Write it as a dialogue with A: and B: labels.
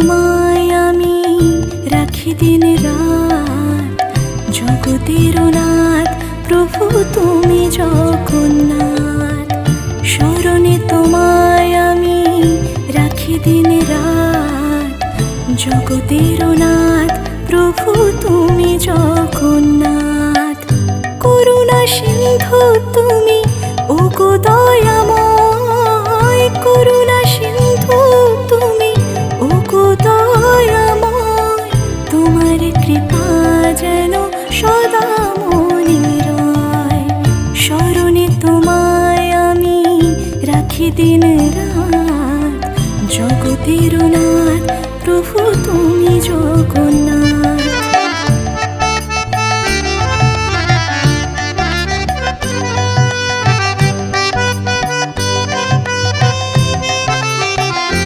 A: তোমায় আমি রাখি দিন রাত, জগতের নাথ প্রভু তুমি জগন্নাথ। স্মরণে তোমায় আমি রাখি দিন রাত, জগতের নাথ প্রভু তুমি জগন্নাথ। করুণা সিন্ধু তুমি ওগো দয়াময়, করুণা সিন্ধু তুমি ওগো দয়াময়। তোমার কৃপা যেন সদা মনে রয়, স্মরণে তোমায় আমি রাখি দিন রাত, জগতের নাথ প্রভু তুমি জগন্নাথ।